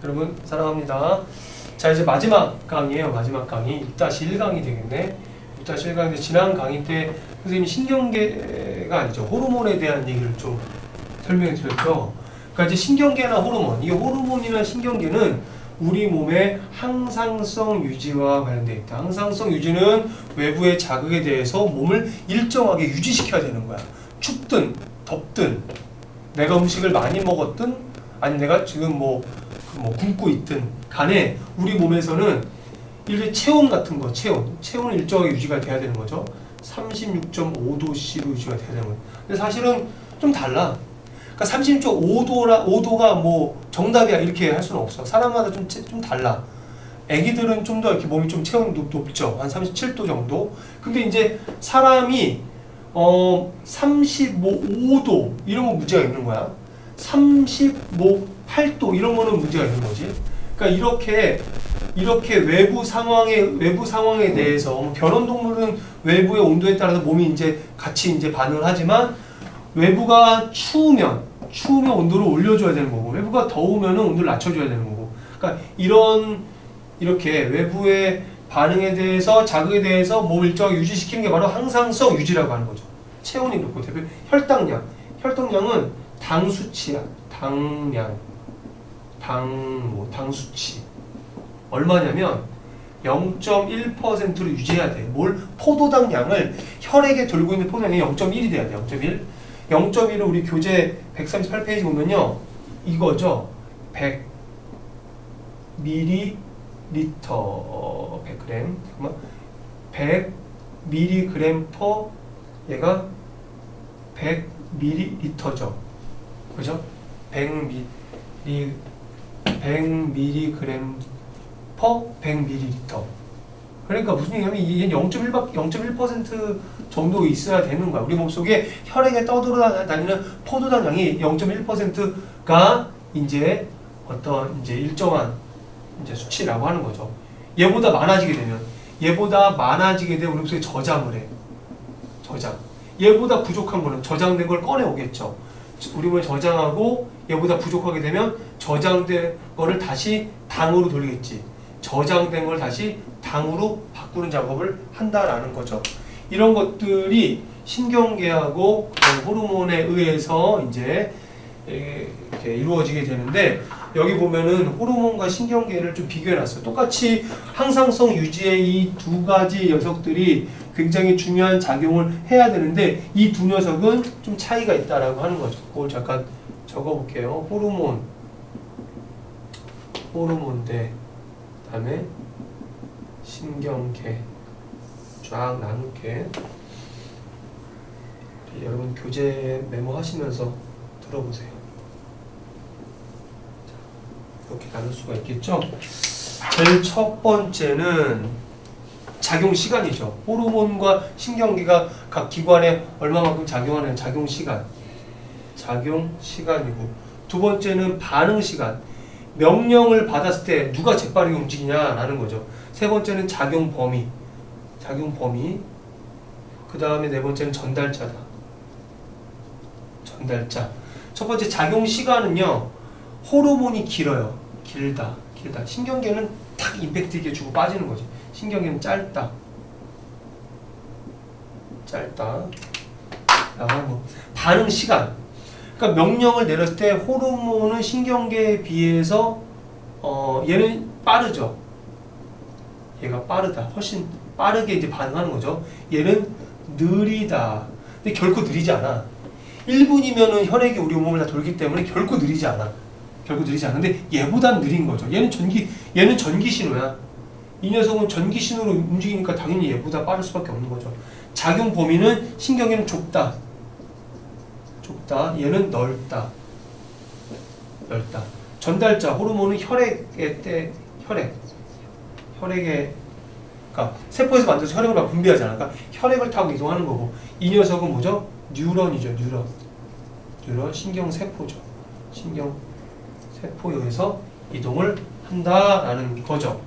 여러분 사랑합니다. 자, 이제 마지막 강의예요. 마지막 강의 6-1강이 되겠네. 6-1강인데 지난 강의 때 선생님이 신경계가 아니죠. 호르몬에 대한 얘기를 좀 설명해 드렸죠. 그러니까 이제 신경계나 호르몬, 이 호르몬이나 신경계는 우리 몸의 항상성 유지와 관련되어 있다. 항상성 유지는 외부의 자극에 대해서 몸을 일정하게 유지시켜야 되는 거야. 춥든 덥든 내가 음식을 많이 먹었든 아니 내가 지금 뭐 굶고 있든 간에 우리 몸에서는 일종의 체온 같은 거, 체온은 일정하게 유지가 돼야 되는 거죠. 36.5도씨로 유지가 돼야 되는 거예요. 근데 사실은 좀 달라. 그러니까 36.5도가 뭐 정답이야 이렇게 할 수는 없어. 사람마다 좀 달라. 애기들은 좀 더 이렇게 몸이 좀 체온이 높죠. 한 37도 정도. 근데 이제 사람이 35도 이런 거 문제가 있는 거야. 8도 이런 거는 문제가 있는 거지. 그러니까 이렇게 외부 상황에 대해서 변온동물은 외부의 온도에 따라서 몸이 이제 같이 이제 반응을 하지만 외부가 추우면 온도를 올려줘야 되는 거고 외부가 더우면 온도를 낮춰줘야 되는 거고. 그러니까 이렇게 외부의 반응에 대해서 자극에 대해서 몸을 일정하게 유지시키는 게 바로 항상성 유지라고 하는 거죠. 체온이 높고 대표 혈당량은 당 수치야. 당 수치 얼마냐면 0.1%로 유지해야 돼. 뭘? 포도당량을 혈액에 돌고 있는 포도당량이 0.1이 돼야 돼. 0.1을 우리 교재 138페이지 보면요 이거죠. 100ml 100g 잠깐만 100mg per 얘가 100ml죠. 그죠? 100mg per 100ml. 그러니까 무슨 얘기냐면 이게 0.1% 정도 있어야 되는 거야. 우리 몸속에 혈액에 떠돌아다니는 포도당량이 0.1%가 이제 어떤 이제 일정한 이제 수치라고 하는 거죠. 얘보다 많아지게 되면 우리 몸속에 저장을 해. 얘보다 부족한 거는 저장된 걸 꺼내 오겠죠. 우리 몸에 저장하고 얘보다 부족하게 되면 저장된 거를 다시 당으로 돌리겠지. 저장된 걸 다시 당으로 바꾸는 작업을 한다라는 거죠. 이런 것들이 신경계하고 호르몬에 의해서 이제 이렇게 이루어지게 되는데 여기 보면은 호르몬과 신경계를 좀 비교해놨어요. 똑같이 항상성 유지의 이 두 가지 녀석들이 굉장히 중요한 작용을 해야 되는데 이 두 녀석은 좀 차이가 있다라고 하는 거죠. 그걸 잠깐 적어볼게요. 호르몬 대 그다음에 신경계 쫙 나눌게. 여러분 교재 메모하시면서 들어보세요. 이렇게 나눌 수가 있겠죠? 제일 첫 번째는 작용 시간이죠. 호르몬과 신경계가 각 기관에 얼마만큼 작용하는 작용 시간이고 두 번째는 반응 시간. 명령을 받았을 때 누가 재빠르게 움직이냐라는 거죠. 세 번째는 작용 범위. 그 다음에 네 번째는 전달자다. 첫 번째 작용 시간은요. 호르몬이 길어요. 길다. 신경계는 탁 임팩트 있게 주고 빠지는 거지. 신경계는 짧다. 반응 시간. 그러니까 명령을 내렸을 때 호르몬은 신경계에 비해서 얘는 빠르죠. 얘가 빠르다. 훨씬 빠르게 이제 반응하는 거죠. 얘는 느리다. 근데 결코 느리지 않아. 1분이면은 혈액이 우리 몸을 다 돌기 때문에 결코 느리지 않아. 근데 얘보단 느린 거죠. 얘는 전기 신호야. 이 녀석은 전기 신호로 움직이니까 당연히 얘보다 빠를 수밖에 없는 거죠. 작용 범위는 신경계는 좁다. 얘는 넓다. 전달자 호르몬은 혈액에 그러니까 세포에서 만들어서 혈액을 막 분비하잖아. 그러니까 혈액을 타고 이동하는 거고 이 녀석은 뭐죠? 뉴런이죠. 뉴런 신경세포죠. 신경세포에 의해서 이동을 한다라는 거죠.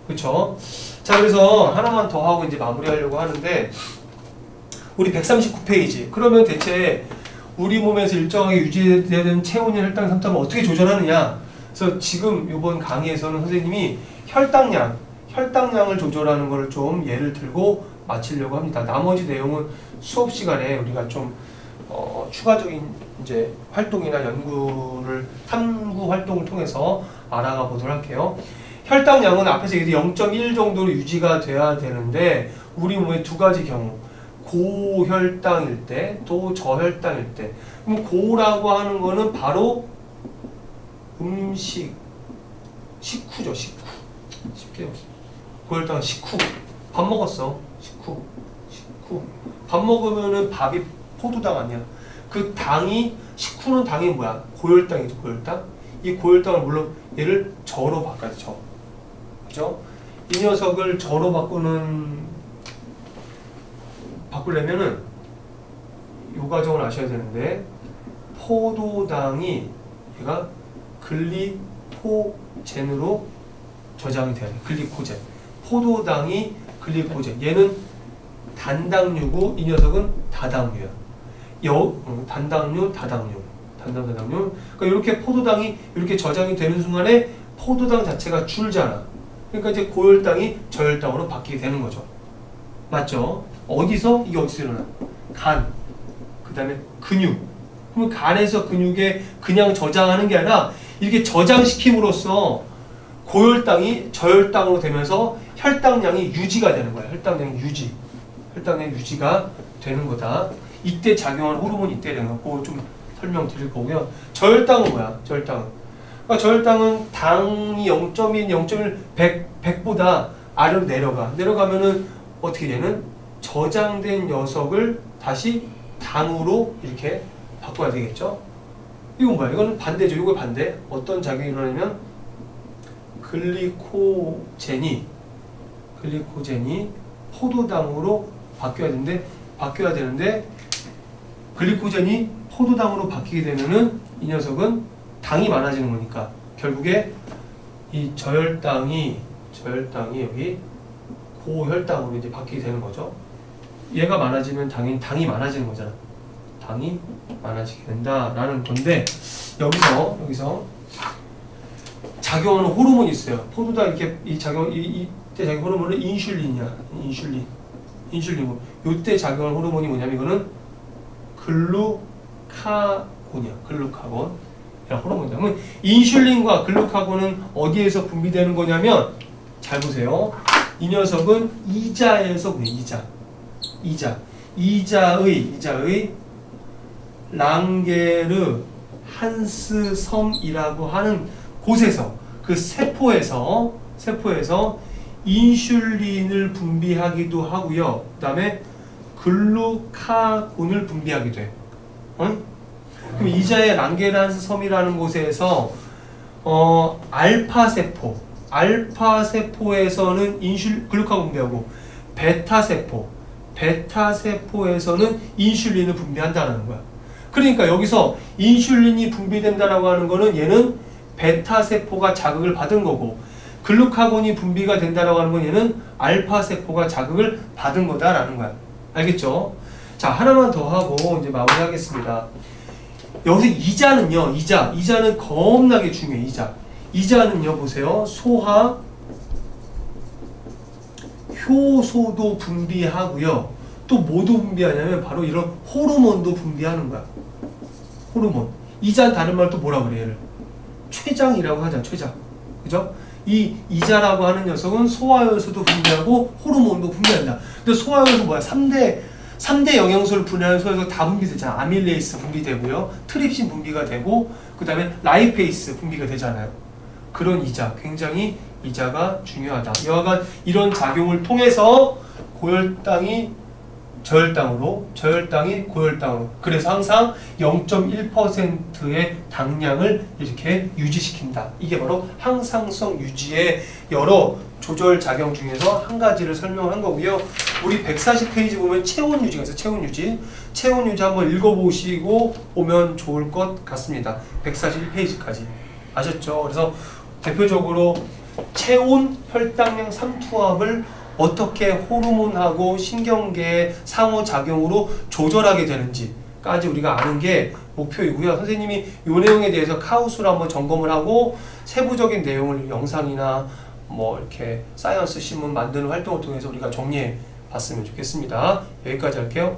그쵸? 자, 그래서 하나만 더 하고 이제 마무리하려고 하는데 우리 139페이지. 그러면 대체 우리 몸에서 일정하게 유지되는 체온이나 혈당 상태를 어떻게 조절하느냐? 그래서 지금 이번 강의에서는 선생님이 혈당량을 조절하는 것을 좀 예를 들고 마치려고 합니다. 나머지 내용은 수업 시간에 우리가 좀 추가적인 이제 활동이나 탐구 활동을 통해서 알아가 보도록 할게요. 혈당량은 앞에서 얘기했듯이 0.1 정도로 유지가 돼야 되는데 우리 몸의 두 가지 경우 고혈당일 때 또 저혈당일 때 그럼 고라고 하는 거는 바로 식후죠. 쉽게 고혈당은 식후 밥 먹었어. 식후 밥 먹으면은 밥이 포도당 아니야. 그 당이 식후는 당이 뭐야? 고혈당이죠. 고혈당. 이 고혈당을 물론 얘를 저로 바꿔야죠. 그죠? 이 녀석을 저로 바꾸려면은 이 과정을 아셔야 되는데 포도당이 얘가 글리코젠으로 저장이 돼야 돼. 글리코젠. 포도당이 글리코젠. 얘는 단당류고 이 녀석은 다당류야. 단당류. 그러니까 이렇게 포도당이 이렇게 저장이 되는 순간에 포도당 자체가 줄잖아. 그러니까 이제 고혈당이 저혈당으로 바뀌게 되는 거죠. 맞죠? 어디서? 이게 어디서 일어나? 간. 그 다음에 근육. 그러면 간에서 근육에 그냥 저장하는 게 아니라 이렇게 저장시킴으로써 고혈당이 저혈당으로 되면서 혈당량이 유지가 되는 거야. 혈당량이 유지가 되는 거다. 이때 작용하는 호르몬이 있대요. 그거 좀 설명드릴 거고요. 저혈당은 뭐야? 그러니까 저혈당은 당이 0.1, 0.1, 100보다 아래로 내려가면은 어떻게 되는? 저장된 녀석을 다시 당으로 이렇게 바꿔야 되겠죠? 이건 뭐야? 이거는 반대죠. 이거 반대. 어떤 작용이 일어나냐면 글리코젠이 포도당으로 바뀌어야 되는데 글리코젠이 포도당으로 바뀌게 되면은 이 녀석은 당이 많아지는 거니까 결국에 이 저혈당이 여기 고혈당으로 이제 바뀌게 되는 거죠. 얘가 많아지면 당연히 당이 많아지는 거잖아. 당이 많아지게 된다라는 건데 여기서 작용하는 호르몬이 있어요. 포도당 이렇게 이때 작용 호르몬은 인슐린이야. 인슐린이고 이때 작용하는 호르몬이 뭐냐면 이거는 글루카곤이야. 글루카곤. 호르몬이야. 그러면 인슐린과 글루카곤은 어디에서 분비되는 거냐면 잘 보세요. 이 녀석은 이자에서 그래. 이자의 랑게르 한스섬이라고 하는 곳에서 그 세포에서 인슐린을 분비하기도 하고요. 그 다음에 글루카곤을 분비하기도 해. 그럼 이자의 랑게르 한스섬이라는 곳에서 알파세포에서는 글루카곤 분비하고 베타세포에서는 인슐린을 분비한다는 거야. 그러니까 여기서 인슐린이 분비된다라고 하는 거는 얘는 베타세포가 자극을 받은 거고 글루카곤이 분비가 된다라고 하는 건 얘는 알파세포가 자극을 받은 거다라는 거야. 알겠죠? 자, 하나만 더 하고 이제 마무리하겠습니다. 여기서 이자는 겁나게 중요해. 이자는요, 보세요. 소화 효소도 분비하고요. 또 뭐도 분비하냐면 바로 이런 호르몬도 분비하는 거야. 호르몬. 이자는 다른 말로 또 뭐라 그래, 얘를? 췌장이라고 하잖아, 췌장. 그죠? 이 이자라고 하는 녀석은 소화효소도 분비하고 호르몬도 분비한다. 근데 소화효소 뭐야? 3대 영양소를 분해하는 소화효소 다 분비되잖아. 아밀레이스 분비되고요. 트립신 분비가 되고, 그 다음에 라이페이스 분비가 되잖아요. 그런 굉장히 이자가 중요하다. 여하간 이런 작용을 통해서 고혈당이 저혈당이 고혈당으로. 그래서 항상 0.1%의 당량을 이렇게 유지시킨다. 이게 바로 항상성 유지의 여러 조절 작용 중에서 한 가지를 설명한 거고요. 우리 140페이지 보면 체온 유지가 있어요. 체온 유지 한번 읽어보시고 오면 좋을 것 같습니다. 141페이지까지. 아셨죠? 그래서 대표적으로 체온, 혈당량, 삼투압을 어떻게 호르몬하고 신경계의 상호작용으로 조절하게 되는지까지 우리가 아는 게 목표이고요. 선생님이 이 내용에 대해서 카우스로 한번 점검을 하고 세부적인 내용을 영상이나 뭐 이렇게 사이언스 신문 만드는 활동을 통해서 우리가 정리해 봤으면 좋겠습니다. 여기까지 할게요.